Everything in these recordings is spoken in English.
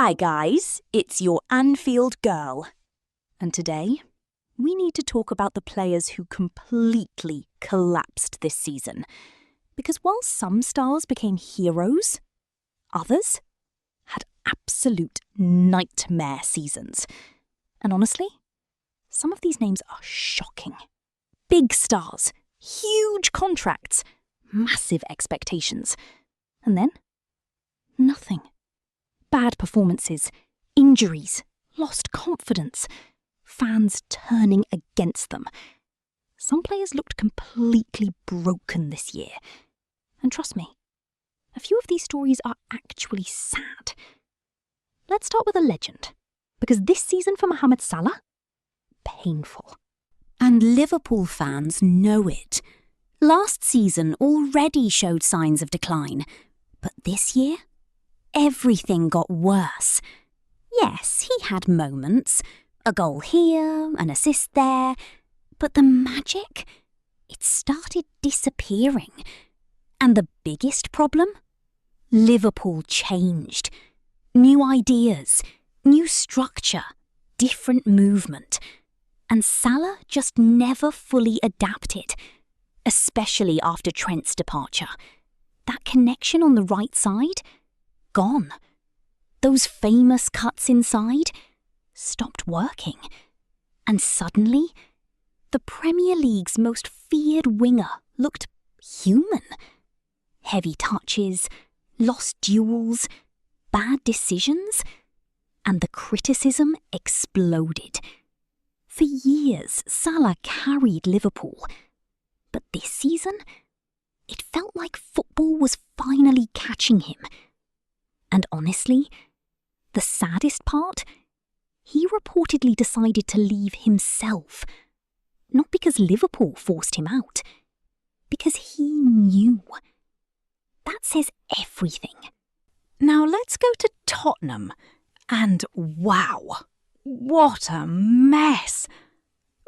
Hi guys, it's your Anfield Girl. And today, we need to talk about the players who completely collapsed this season. Because while some stars became heroes, others had absolute nightmare seasons. And honestly, some of these names are shocking. Big stars, huge contracts, massive expectations. And then, nothing. Bad performances, injuries, lost confidence, fans turning against them. Some players looked completely broken this year. And trust me, a few of these stories are actually sad. Let's start with a legend, because this season for Mohamed Salah, painful. And Liverpool fans know it. Last season already showed signs of decline, but this year, everything got worse. Yes, he had moments, a goal here, an assist there, but the magic, it started disappearing. And the biggest problem? Liverpool changed. New ideas, new structure, different movement. And Salah just never fully adapted, especially after Trent's departure. That connection on the right side? Gone. Those famous cuts inside stopped working. And suddenly, the Premier League's most feared winger looked human. Heavy touches, lost duels, bad decisions, and the criticism exploded. For years, Salah carried Liverpool. But this season, it felt like football was finally catching him. And honestly, the saddest part? He reportedly decided to leave himself. Not because Liverpool forced him out. Because he knew. That says everything. Now let's go to Tottenham. And wow, what a mess!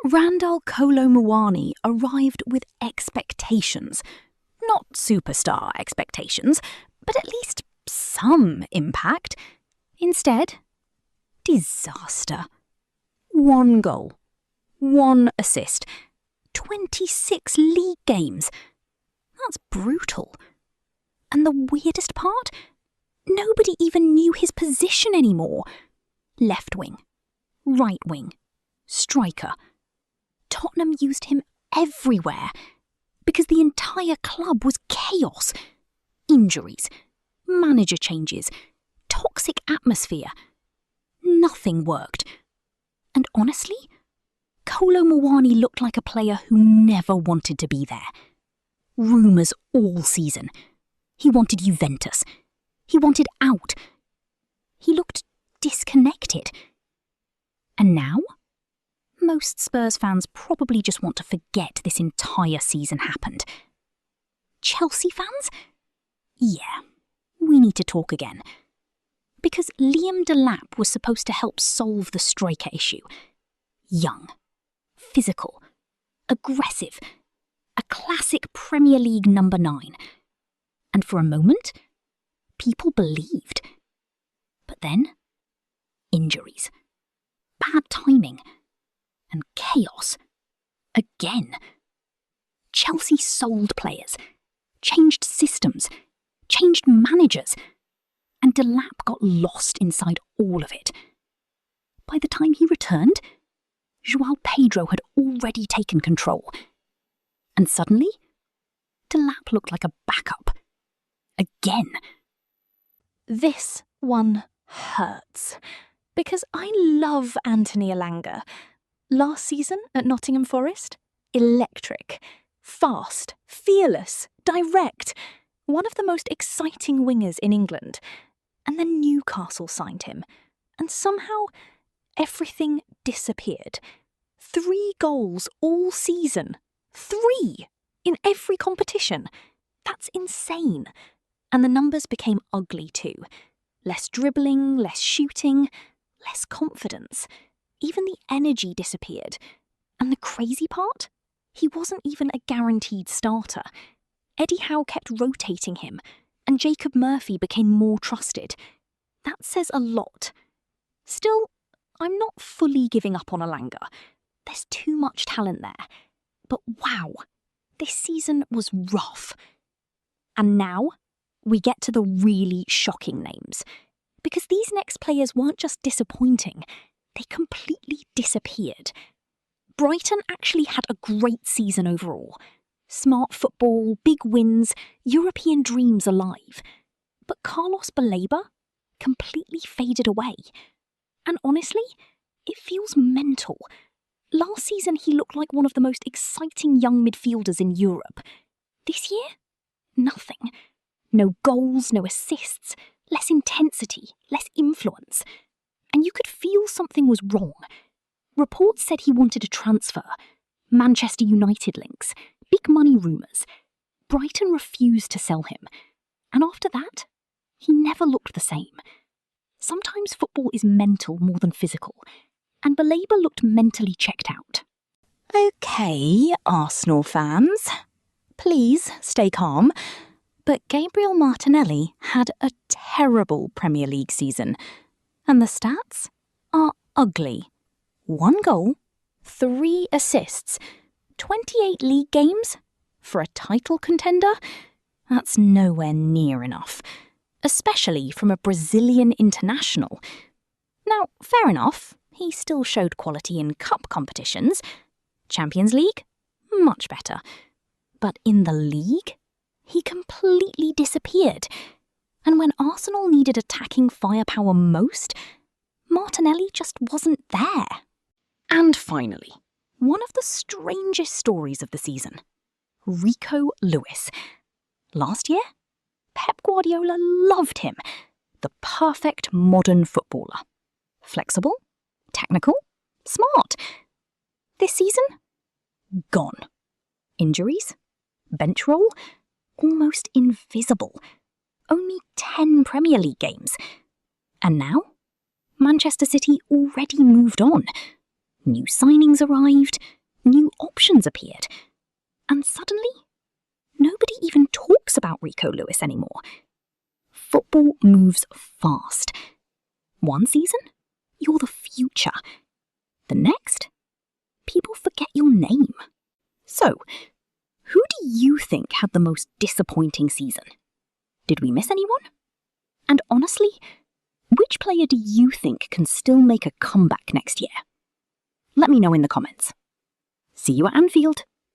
Kolo Muani arrived with expectations. Not superstar expectations, but at least some impact. Instead, disaster. 1 goal, 1 assist, 26 league games. That's brutal. And the weirdest part? Nobody even knew his position anymore. Left wing, right wing, striker. Tottenham used him everywhere because the entire club was chaos. Injuries, manager changes, toxic atmosphere. Nothing worked. And honestly, Kolo Muani looked like a player who never wanted to be there. Rumours all season. He wanted Juventus. He wanted out. He looked disconnected. And now? Most Spurs fans probably just want to forget this entire season happened. Chelsea fans? Yeah, we need to talk again. Because Liam Delap was supposed to help solve the striker issue. Young, physical, aggressive, a classic Premier League number 9. And for a moment, people believed. But then, injuries, bad timing, and chaos. Again. Chelsea sold players, changed systems, changed managers, and Delap got lost inside all of it. By the time he returned, João Pedro had already taken control. And suddenly, Delap looked like a backup. Again. This one hurts, because I love Anthony Elanga. Last season at Nottingham Forest, electric, fast, fearless, direct, one of the most exciting wingers in England. And then Newcastle signed him, and somehow everything disappeared. 3 goals all season. 3! In every competition. That's insane. And the numbers became ugly too. Less dribbling, less shooting, less confidence. Even the energy disappeared. And the crazy part? He wasn't even a guaranteed starter. Eddie Howe kept rotating him, and Jacob Murphy became more trusted. That says a lot. Still, I'm not fully giving up on Elanga. There's too much talent there. But wow, this season was rough. And now, we get to the really shocking names. Because these next players weren't just disappointing, they completely disappeared. Brighton actually had a great season overall. Smart football, big wins, European dreams alive. But Carlos Baleba completely faded away. And honestly, it feels mental. Last season he looked like one of the most exciting young midfielders in Europe. This year, nothing. No goals, no assists, less intensity, less influence. And you could feel something was wrong. Reports said he wanted a transfer. Manchester United links, big money rumours. Brighton refused to sell him. And after that, he never looked the same. Sometimes football is mental more than physical, and Baleba looked mentally checked out. OK, Arsenal fans, please stay calm. But Gabriel Martinelli had a terrible Premier League season, and the stats are ugly. 1 goal, 3 assists, 28 league games? For a title contender? That's nowhere near enough. Especially from a Brazilian international. Now, fair enough, he still showed quality in cup competitions. Champions League? Much better. But in the league? He completely disappeared. And when Arsenal needed attacking firepower most, Martinelli just wasn't there. And finally, one of the strangest stories of the season. Rico Lewis. Last year, Pep Guardiola loved him. The perfect modern footballer. Flexible, technical, smart. This season? Gone. Injuries? Bench role? Almost invisible. Only 10 Premier League games. And now? Manchester City already moved on. New signings arrived. New options appeared. And suddenly, nobody even talks about Rico Lewis anymore. Football moves fast. One season, you're the future. The next, people forget your name. So, who do you think had the most disappointing season? Did we miss anyone? And honestly, which player do you think can still make a comeback next year? Let me know in the comments. See you at Anfield.